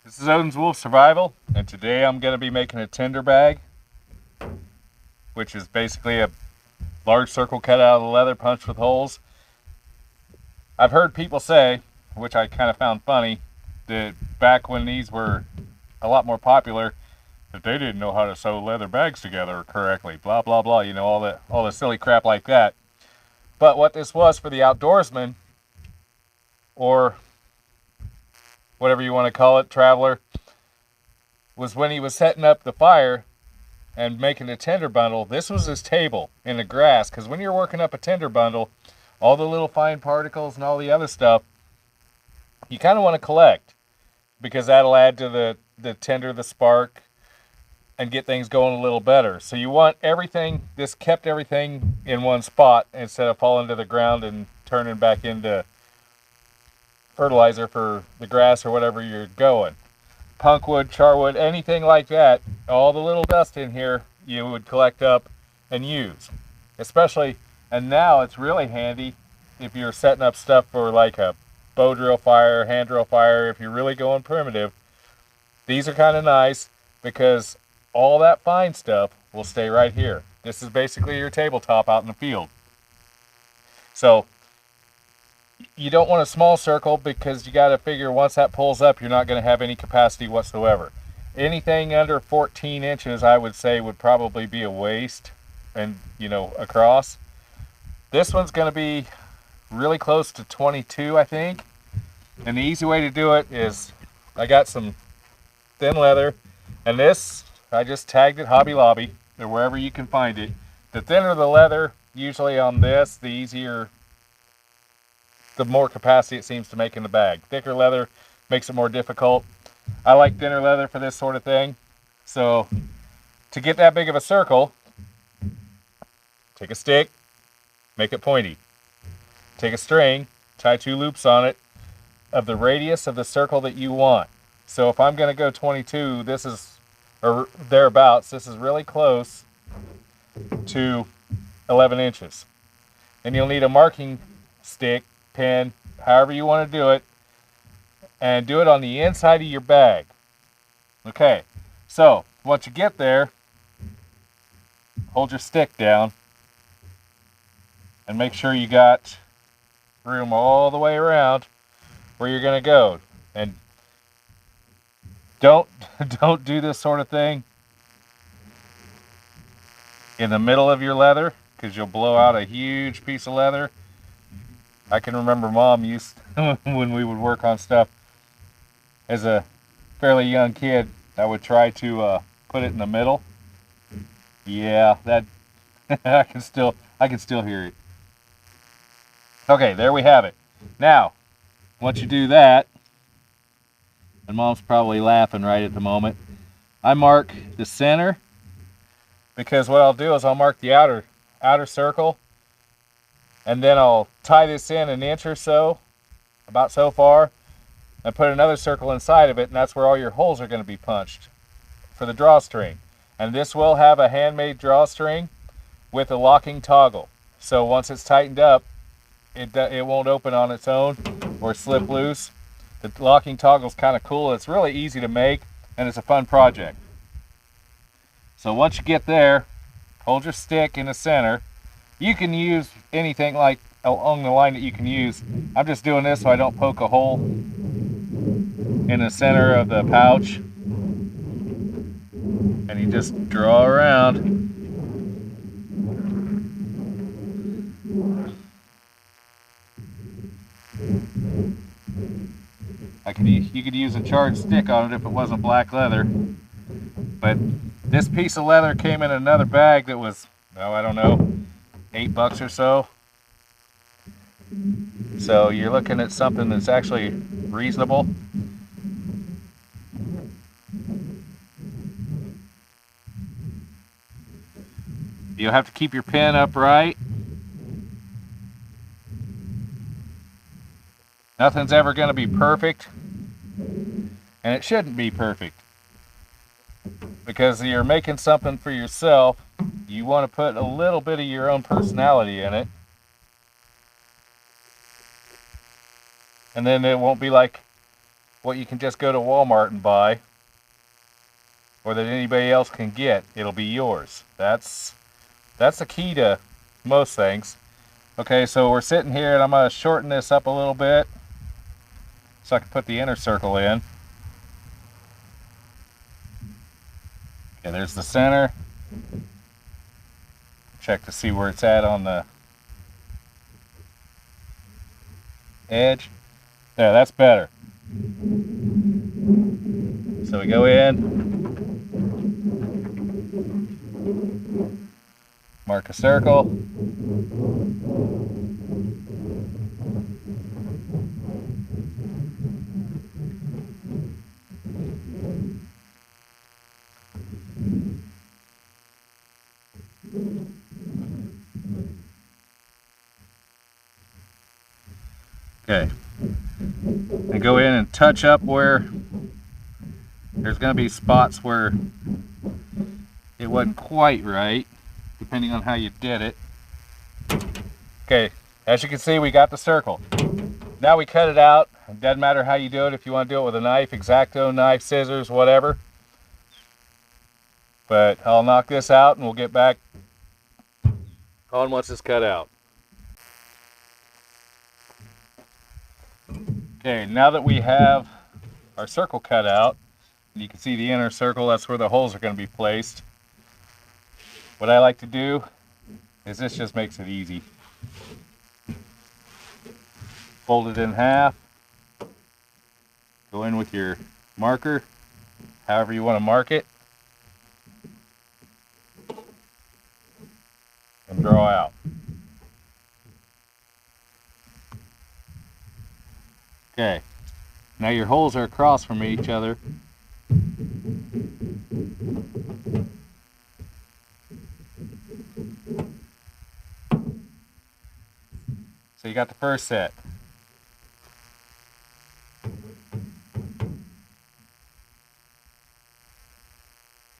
This is Odin's Wolf Survival, and today I'm going to be making a Tinder bag, which is basically a large circle cut out of the leather punched with holes. I've heard people say, which I kind of found funny, that back when these were a lot more popular, that they didn't know how to sew leather bags together correctly, blah blah blah, you know, all the silly crap like that. But what this was for the outdoorsman, or whatever you want to call it, traveler, was when he was setting up the fire and making a tinder bundle. This was his table in the grass, because when you're working up a tinder bundle, all the little fine particles and all the other stuff, you kind of want to collect, because that'll add to the tinder, the spark, and get things going a little better. So you want everything, this kept everything in one spot instead of falling to the ground and turning back into fertilizer for the grass or whatever you're going. Punkwood, charwood, anything like that, all the little dust in here you would collect up and use. Especially, and now it's really handy if you're setting up stuff for like a bow drill fire, hand drill fire, if you're really going primitive. These are kind of nice because all that fine stuff will stay right here. This is basically your tabletop out in the field. So you don't want a small circle, because you got to figure once that pulls up, you're not going to have any capacity whatsoever. Anything under 14 inches, I would say, would probably be a waste, and across. This one's going to be really close to 22, I think. And the easy way to do it is, I got some thin leather, and this, I just tagged it Hobby Lobby, or wherever you can find it. The thinner the leather, usually on this, the more capacity it seems to make in the bag. Thicker leather makes it more difficult. I like thinner leather for this sort of thing. So to get that big of a circle, take a stick, make it pointy. Take a string, tie 2 loops on it of the radius of the circle that you want. So if I'm going to go 22, this is, or thereabouts, this is really close to 11 inches. And you'll need a marking stick, pin, however you want to do it, and do it on the inside of your bag. Okay, so once you get there, hold your stick down and make sure you got room all the way around where you're going to go. And don't do this sort of thing in the middle of your leather, because you'll blow out a huge piece of leather. I can remember Mom used when we would work on stuff as a fairly young kid, I would try to put it in the middle. Yeah, that I can still hear it. Okay, there we have it. Now, once you do that, and Mom's probably laughing right at the moment, I mark the center, because what I'll do is I'll mark the outer circle, and then I'll tie this in an inch or so, about so far, and put another circle inside of it, and that's where all your holes are going to be punched for the drawstring. And this will have a handmade drawstring with a locking toggle. So once it's tightened up, it won't open on its own or slip loose. The locking toggle is kind of cool. It's really easy to make, and it's a fun project. So once you get there, hold your stick in the center. You can use anything like along the line that you can use. I'm just doing this so I don't poke a hole in the center of the pouch. And you just draw around. You could use a charged stick on it if it wasn't black leather. But this piece of leather came in another bag that was, I don't know, $8 or so. So you're looking at something that's actually reasonable. You'll have to keep your pin upright. Nothing's ever going to be perfect, and it shouldn't be perfect, because you're making something for yourself. You want to put a little bit of your own personality in it. And then it won't be like what you can just go to Walmart and buy, or that anybody else can get. It'll be yours. That's the key to most things. Okay, so we're sitting here and I'm going to shorten this up a little bit so I can put the inner circle in. Okay, there's the center. Check to see where it's at on the edge. There, that's better. So we go in, mark a circle. Okay, and go in and touch up where there's going to be spots where it wasn't quite right, depending on how you did it. Okay, as you can see, we got the circle. Now we cut it out. It doesn't matter how you do it, if you want to do it with a knife, X-Acto knife, scissors, whatever. But I'll knock this out and we'll get back on once it's cut out. Okay, now that we have our circle cut out, and you can see the inner circle, that's where the holes are going to be placed. What I like to do is this just makes it easy. Fold it in half, go in with your marker, however you want to mark it, and draw out. Okay, now your holes are across from each other. So you got the first set.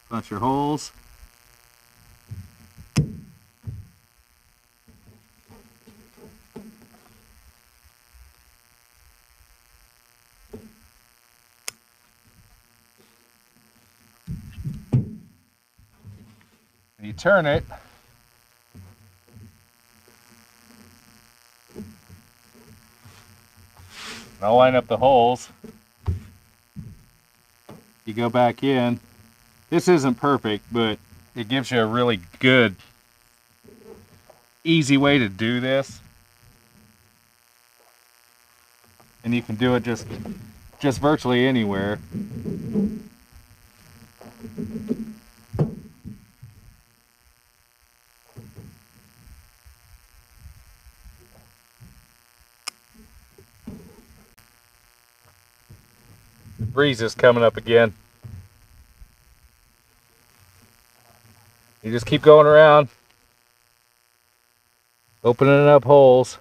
Punch your holes. You turn it, and I'll line up the holes. You go back in. This isn't perfect, but it gives you a really good, easy way to do this. And you can do it just virtually anywhere. The breeze is coming up again. You just keep going around, opening up holes.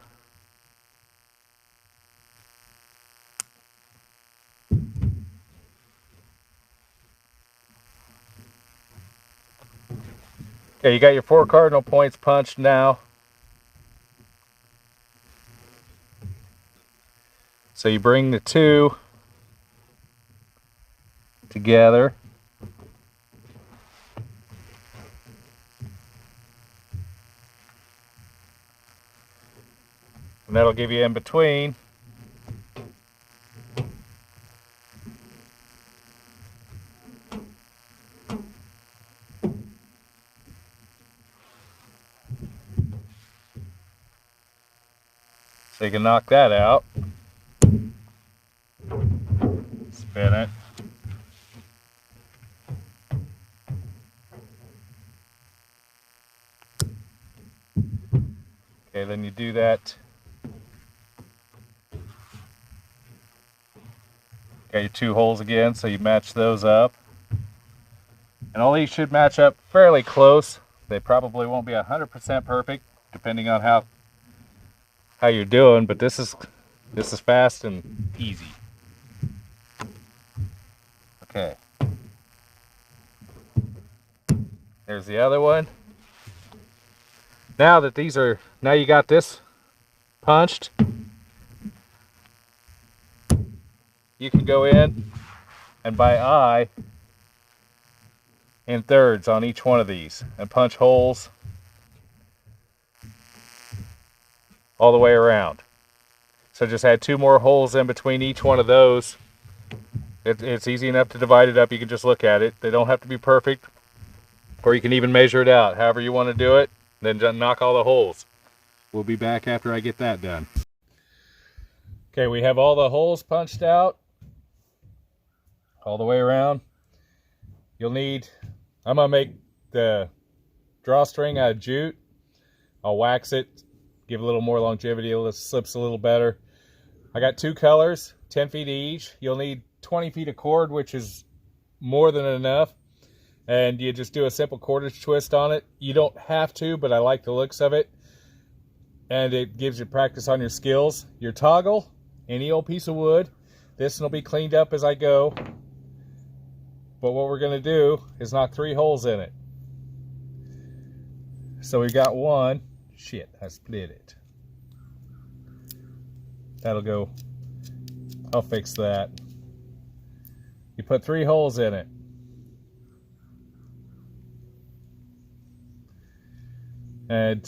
Okay, you got your 4 cardinal points punched now. So you bring the 2 together. And that'll give you in between. So you can knock that out. Spin it. Okay, then you do that. Got your 2 holes again, so you match those up. And all these should match up fairly close. They probably won't be 100% perfect, depending on how you're doing, but this is fast and easy. Okay. There's the other one. Now you got this punched. you can go in and by eye in thirds on each one of these and punch holes all the way around. So just add 2 more holes in between each one of those. It's easy enough to divide it up. You can just look at it. They don't have to be perfect, or you can even measure it out however you want to do it, then just knock all the holes. We'll be back after I get that done. Okay, we have all the holes punched out all the way around. You'll need, I'm gonna make the drawstring out of jute. I'll wax it, give it a little more longevity, it slips a little better. I got 2 colors, 10 feet each. You'll need 20 feet of cord, which is more than enough. And you just do a simple cordage twist on it. You don't have to, but I like the looks of it. And it gives you practice on your skills. Your toggle, any old piece of wood. This will be cleaned up as I go. But what we're gonna do is knock 3 holes in it. So we got 1. Shit, I split it. That'll go. I'll fix that. You put 3 holes in it. And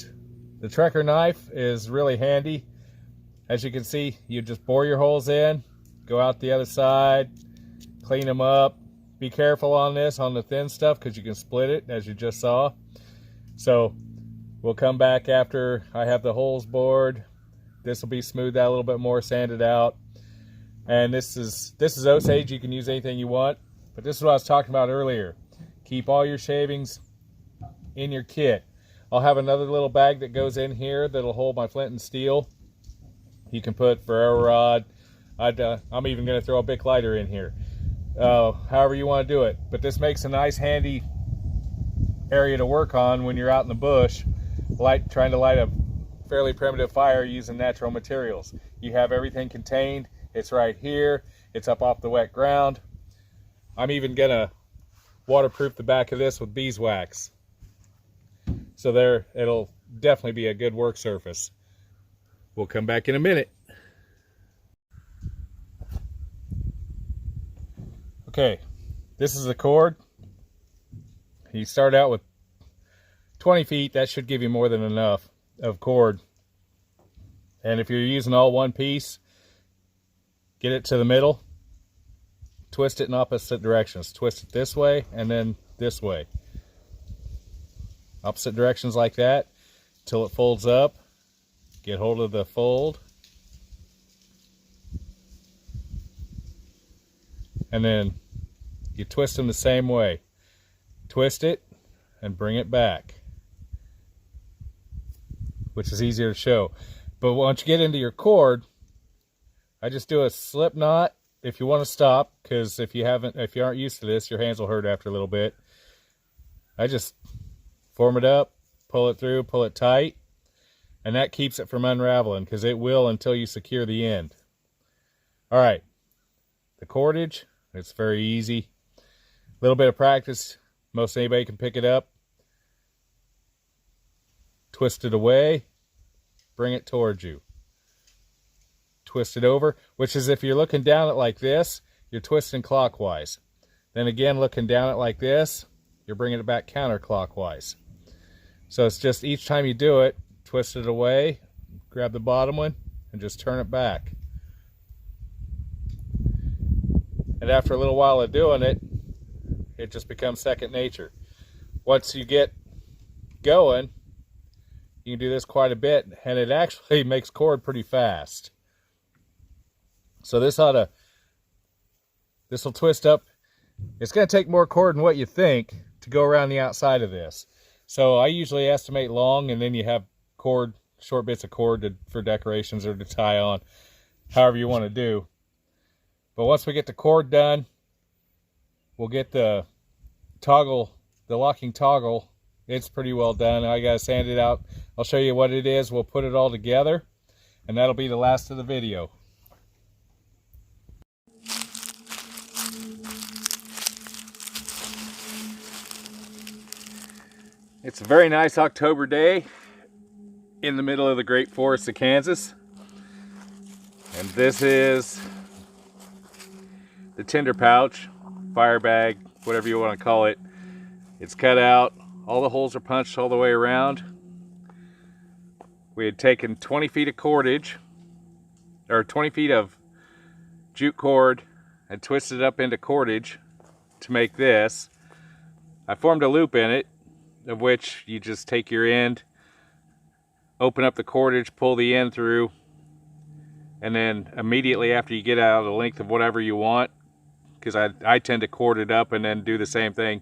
the Trekker knife is really handy. As you can see, you just bore your holes in, go out the other side, clean them up. Be careful on this, on the thin stuff, because you can split it, as you just saw. So we'll come back after I have the holes bored. This will be smoothed out a little bit more, sanded out. And this is Osage. You can use anything you want. But this is what I was talking about earlier. Keep all your shavings in your kit. I'll have another little bag that goes in here that'll hold my flint and steel. You can put ferro rod. I'm even going to throw a Bic lighter in here. However you want to do it. But this makes a nice handy area to work on when you're out in the bush, trying to light a fairly primitive fire using natural materials. You have everything contained. It's right here. It's up off the wet ground. I'm even going to waterproof the back of this with beeswax. So there, it'll definitely be a good work surface. We'll come back in a minute. Okay, this is the cord. You start out with 20 feet. That should give you more than enough of cord. And if you're using all one piece, get it to the middle. Twist it in opposite directions. Twist it this way and then this way. Opposite directions like that till it folds up. Get hold of the fold. And then you twist them the same way. Twist it and bring it back, which is easier to show. But once you get into your cord, I just do a slip knot if you want to stop, because if you aren't used to this, your hands will hurt after a little bit. I just form it up, pull it through, pull it tight, and that keeps it from unraveling, because it will until you secure the end. All right, the cordage, it's very easy. A little bit of practice, most anybody can pick it up. Twist it away, bring it towards you. Twist it over, which is if you're looking down it like this, you're twisting clockwise. Then again, looking down it like this, you're bringing it back counterclockwise. So it's just each time you do it, twist it away, grab the bottom one, and just turn it back. And after a little while of doing it, it just becomes second nature. Once you get going, you can do this quite a bit, and it actually makes cord pretty fast. So this will twist up. It's going to take more cord than what you think to go around the outside of this. So I usually estimate long, and then you have cord, short bits of cord for decorations or to tie on, however you want to do. But once we get the cord done, we'll get the toggle, the locking toggle. It's pretty well done. I got to sand it out. I'll show you what it is. We'll put it all together, and that'll be the last of the video. It's a very nice October day in the middle of the great forests of Kansas. And this is the tinder pouch, fire bag, whatever you want to call it. It's cut out. All the holes are punched all the way around. We had taken 20 feet of cordage, or 20 feet of jute cord, and twisted it up into cordage to make this. I formed a loop in it, of which you just take your end, open up the cordage, pull the end through, and then immediately after you get out of the length of whatever you want, because I tend to cord it up and then do the same thing,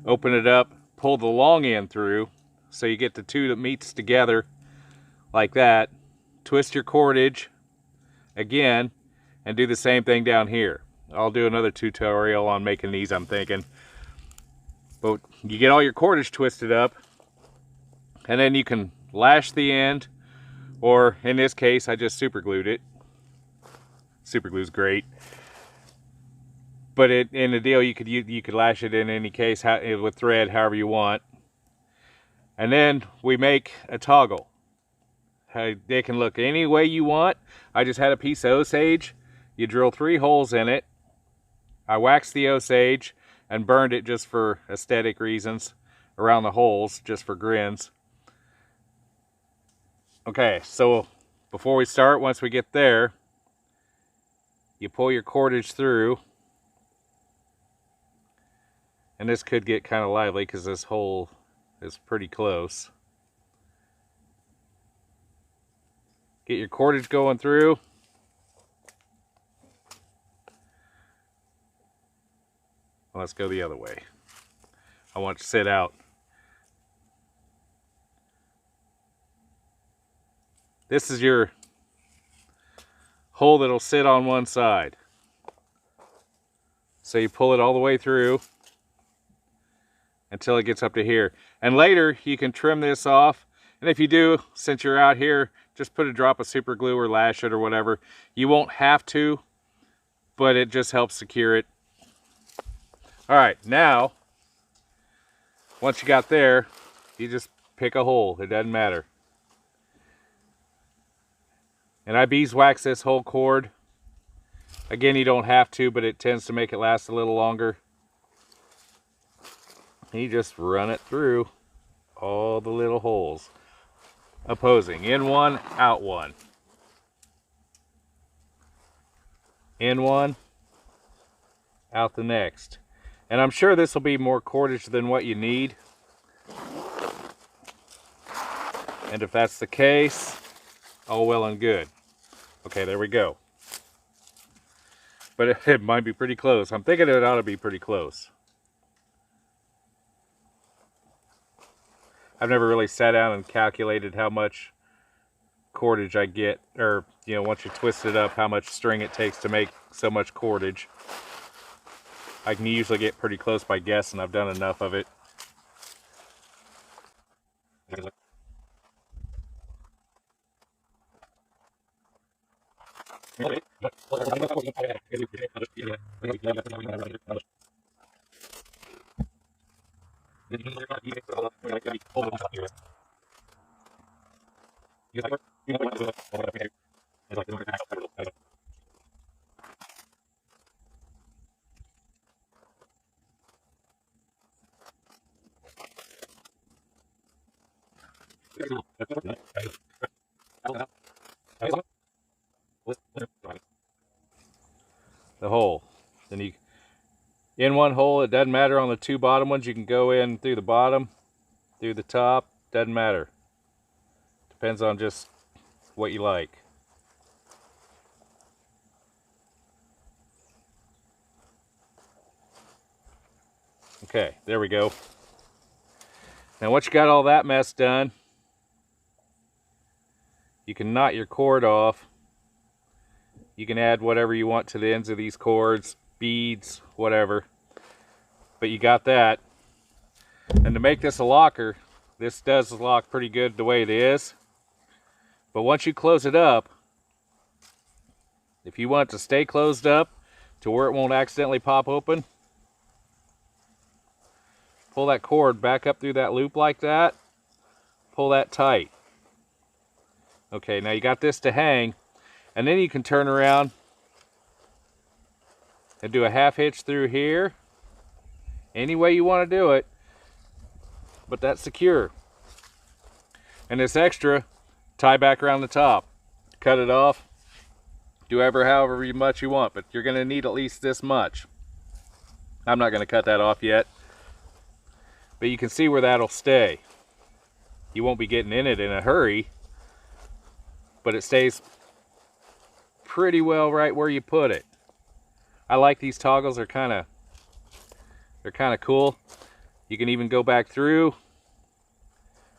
open it up, pull the long end through, so you get the two that meets together like that, twist your cordage again, and do the same thing down here. I'll do another tutorial on making these, I'm thinking. But you get all your cordage twisted up, and then you can lash the end, or in this case, I just super glued it. Super glue's great. But in the deal, you could lash it in any case with thread, however you want. And then we make a toggle. They can look any way you want. I just had a piece of Osage. You drill 3 holes in it. I waxed the Osage and burned it just for aesthetic reasons around the holes, just for grins. Okay, so before we start, once we get there, you pull your cordage through. And this could get kind of lively because this hole is pretty close. Get your cordage going through. Well, let's go the other way. I want it to sit out. This is your hole that'll sit on one side. So you pull it all the way through until it gets up to here. And later you can trim this off. And if you do, since you're out here, just put a drop of super glue or lash it or whatever. You won't have to, but it just helps secure it. All right, now, once you got there, you just pick a hole. It doesn't matter. And I beeswax this whole cord. Again, you don't have to, but it tends to make it last a little longer. You just run it through all the little holes. Opposing. In one, out one. In one, out the next. And I'm sure this will be more cordage than what you need. And if that's the case, all well and good. Okay, there we go. But it might be pretty close. I'm thinking it ought to be pretty close. I've never really sat down and calculated how much cordage I get, or, you know, once you twist it up, how much string it takes to make so much cordage. I can usually get pretty close by guessing. I've done enough of it. The hole. Then you in one hole, it doesn't matter on the 2 bottom ones. You can go in through the bottom, through the top, doesn't matter. Depends on just what you like. Okay, there we go. Now once you got all that mess done, you can knot your cord off. You can add whatever you want to the ends of these cords, beads, whatever. But you got that. And to make this a locker, this does lock pretty good the way it is. But once you close it up, if you want it to stay closed up to where it won't accidentally pop open, pull that cord back up through that loop like that, pull that tight. Okay, now you got this to hang, and then you can turn around and do a half hitch through here. Any way you want to do it, but that's secure. And this extra, tie back around the top. Cut it off, do however much you want, but you're going to need at least this much. I'm not going to cut that off yet, but you can see where that'll stay. You won't be getting in it in a hurry, but it stays pretty well right where you put it. I like these toggles. They're kind of cool. You can even go back through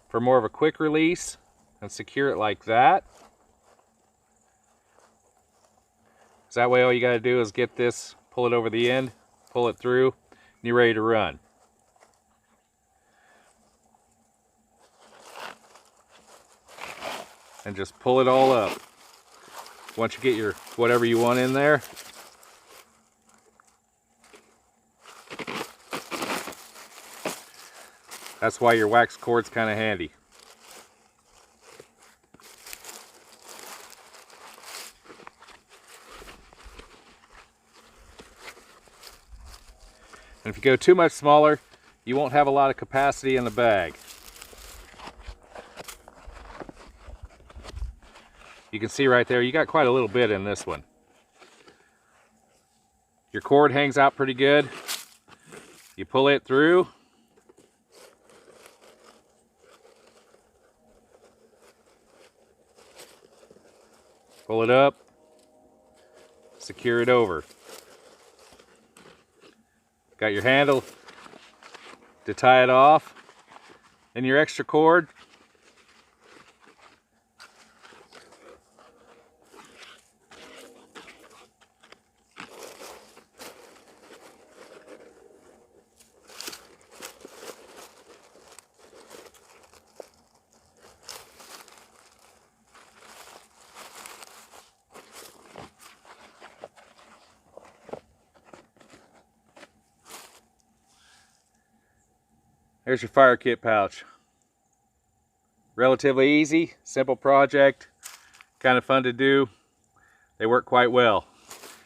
for more of a quick release and secure it like that. So that way all you got to do is get this, pull it over the end, pull it through, and you're ready to run. And just pull it all up. Once you get your whatever you want in there, that's why your wax cord's kind of handy. And if you go too much smaller, you won't have a lot of capacity in the bag. You can see right there, you got quite a little bit in this one. Your cord hangs out pretty good. You pull it through. Pull it up. Secure it over. Got your handle to tie it off, and your extra cord. There's your fire kit pouch. Relatively easy, simple project, kind of fun to do. They work quite well.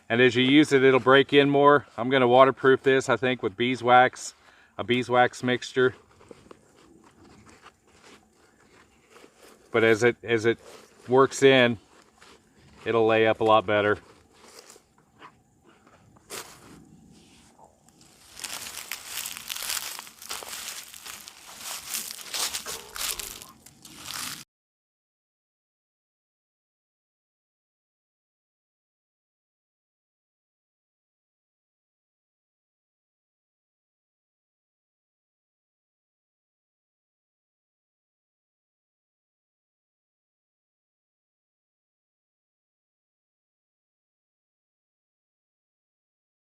And as you use it, it'll break in more. I'm going to waterproof this, I think, with beeswax, a beeswax mixture. But as it works in, it'll lay up a lot better.